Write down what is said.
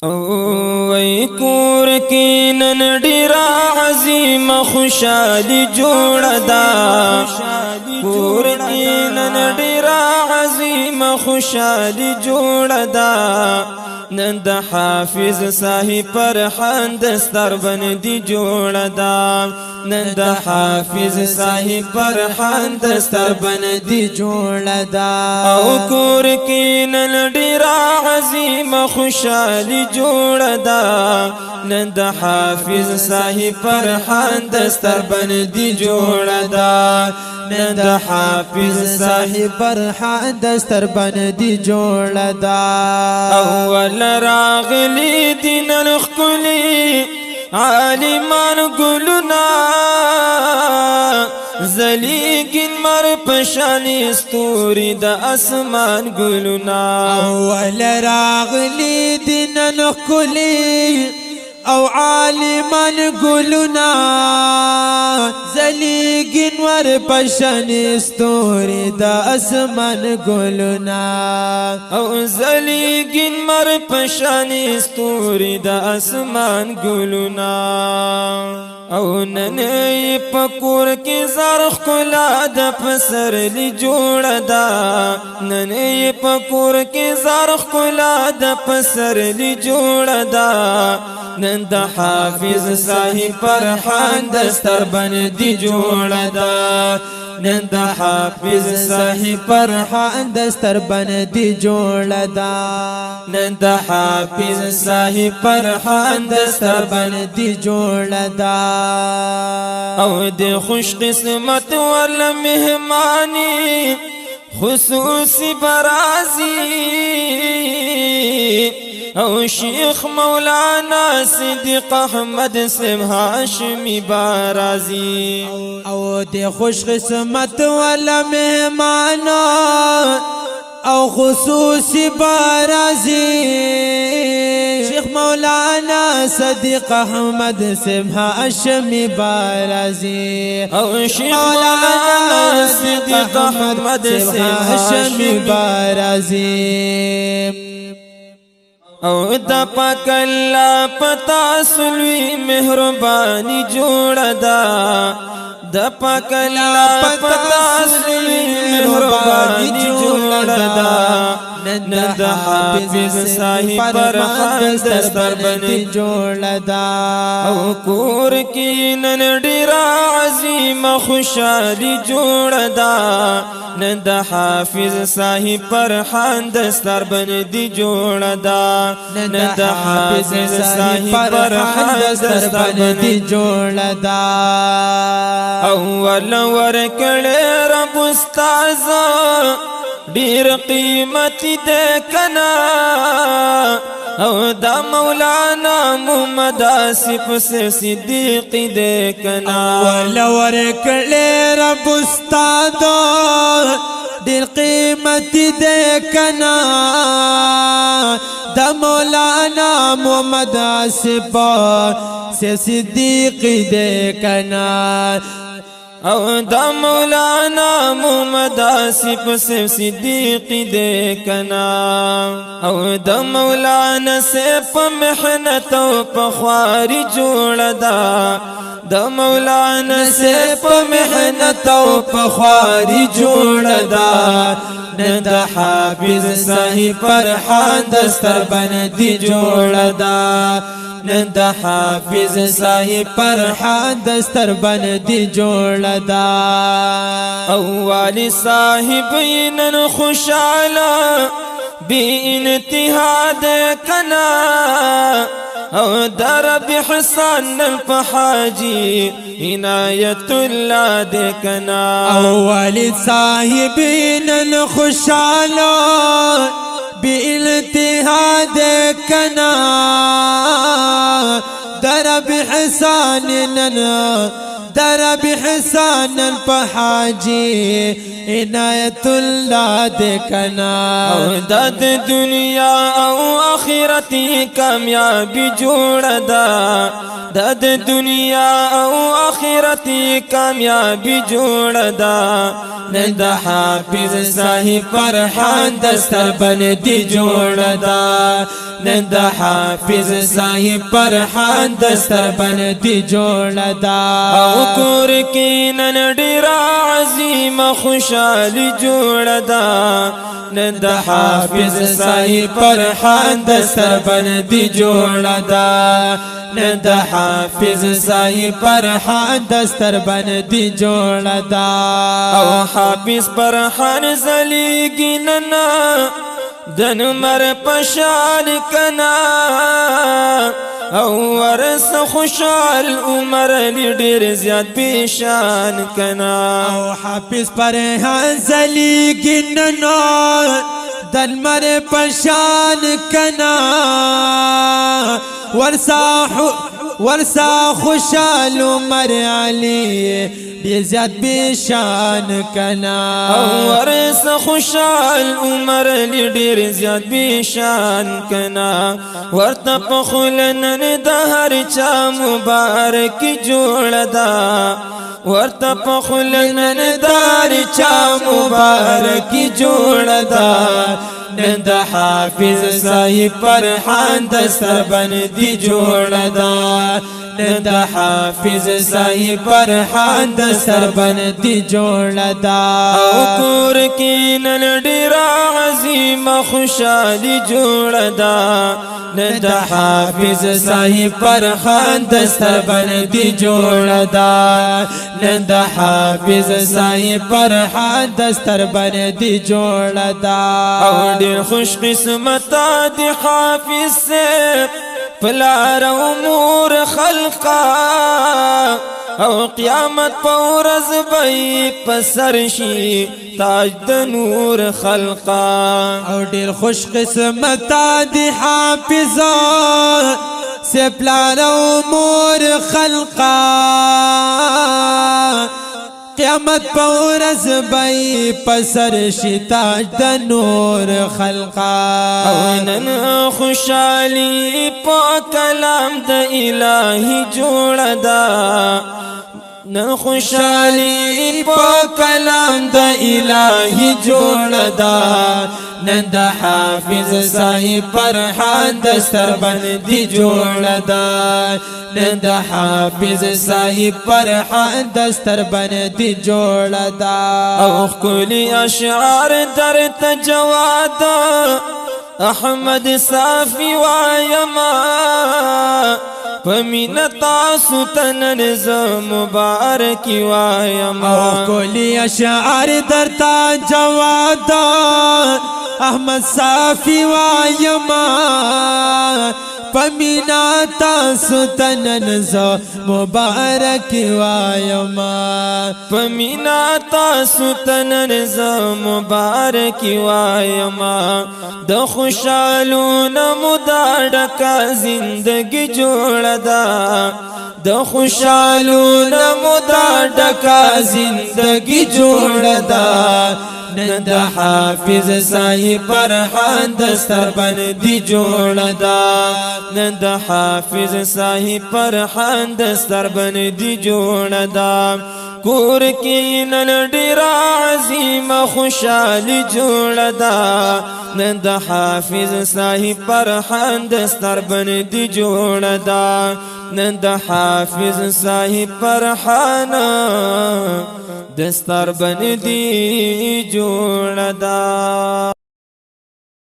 وی کور کی نن ډیرا عظیم خوشالی جوړه دا کور کی نن ډیرا عظیم خوشالی جوړه دا نن د حافظ صاحب فرحان دستر بندي جوړه دا نن د حافظ صاحب فرحان دستر بندي جوړه دا او کور کی نن ډیرا عظیم خوشالی جوړه دا نن د حافظ صاحب فرحان دستر بندي جوړه دا نن د حافظ صاحب فرحان دستر بندي جوړه دا اول راغلی دین الخلی عالمان گلنا زلیگین مر پشانی استوری دا اسمان گلنا اول راغلی دین الخلی او عالمان گلنا زلیگین ور پشن استوری دا اسمان گلنا او زلیگین مر پشن استوری دا اسمان گلنا او ننی پکور کی زرخ کلا دا پسر لی جوڑ دا ننی پکور کی زرخ کلا دا پسر لی جوڑ دا نن د حافظ صاحب فرحان دستر بندي جوړه دا نن د حافظ صاحب فرحان دستر بندي جوړه دا نن د حافظ صاحب فرحان دستر بندي جوړه دا او د خوش قسمت ول مهمانی خصوصی برازی او شیخ مولانا صدیق احمد سیم هاشمی بارازی او د خوش قسمت والا مهمانا او خصوصی بارازی شیخ مولانا صدیق احمد سیم هاشمی بارازی او شیخ مولانا صدیق احمد سیم هاشمی بارازی او دا پاک اللہ پتا سلوی مہربانی جوڑا دا دا پاک اللہ پتا سلوی مہربانی جوڑا دا نن دا حافظ صاحب فرحان دستر بندي جوړه دا او کور کی نن ډیرا عظیم خوشالی جوړه دا نن دا حافظ صاحب فرحان دستر بندي جوړه دا نن دا حافظ صاحب فرحان دستر بندي جوړه دا اول ورکړې رب استاد ډیر قیمتي ده کنا او دا مولانا محمد آصف سے صدیق ده کنا اول ورکړې رب استاد ډیر قیمتي ده کنا دا مولانا محمد آصف سے صدیق ده کنا او دا مولانا محمد آصف سے صدیق دے کنا او دا مولانا سے پا محنت و پا خواری جوڑ دا دا مولانا سے پا محنت و پا خواری جوڑ دا نن دا حافظ صاحب فرحان دستر بندي جوڑ دا نن دا حافظ صاحب فرحان دستر بندي جوړه دا او والی صاحب نن خوشاله بی انتها ده کنا او درب حسن الفحاجی عنایت اللہ ده کنا او والی صاحب نن خوشاله بالاتحاد کنا درب حساننا درب حسان الفحاجی عنایت اللہ دکنا او داد دنیا او آخرتی کامیابی جوڑ دا د دنیا او آخرت کامیابی جوړ دا نن د حافظ صاحب فرحان دستر بندي جوړ دا نن د حافظ صاحب فرحان دستر بندي جوړ دا او کور کې نن ډیر عظیم خوشالي جوړ دا نن د حافظ صاحب فرحان دستر بندي جوړ دا نن د حافظ صاحب فرحان دستر بندي جوړ دا او حافظ فرحان زلیږي نن د نمر پشان کنا او ورس خوشحال عمر ډیر زیات پیشان کنا او حافظ فرحان زلیږي نن د نمر پشان کنا ورسا خوشحال عمر علی ډیر زیات پیشان کنا او ورس خوشحال عمر ډیر زیات پیشان کنا ورته په خلنن د هر چا مبارک جوړ دا ورته په خلنن د هر چا مبارک جوړ دا نن د حافظ صاحب فرحان دستر بندي جوړ دا نن د حافظ صاحب فرحان دستر بندي جوړ دا او کور کې نن ډیر عظیم خوشالي جوړ دا نن د حافظ صاحب فرحان دستر بندي جوړ دا نن د حافظ صاحب فرحان دستر بندي جوړ دا او ډیر خوش قسمت دی حافظ سے پلار امور خلقا او قیامت پورز بی پسر شی تاج د نور خلقا او ډیر خوش قسمت دی حافظ سے پلار امور خلقا قیامت پورز بی پسر شی تاج د نور خلقا او نن خوشالی پا کلام د الہی جوړ دا نن خوشالی پا کلام د الہی جوړ دا نن د حافظ صاحب فرحان دستر بندي جوړ دا نن د حافظ صاحب فرحان دستر بندي جوړ دا او خولي اشعار درته جواد احمد صافي وایما فمن تاسو تنن ز مبارک وایما او کولی اشعار درتا جواد احمد صافي وایما فمینا تاسو تنن ز مبارک وایما فمینا تاسو تنن ز مبارک وایما د خوشالو نمودا ډکا زندگی جوړ دا د خوشالو نمودا ډکا زندگی جوړ دا نن د حافظ صاحب فرحان دستر بندي جوړ دا نن د حافظ صاحب فرحان دستر بندي جوړ دا کور کې نن ډیر عظیم خوشالي جوړ دا نن د حافظ صاحب فرحان دستر بندي جوړ دا نن د حافظ صاحب فرحان دستر بندي جوړ دا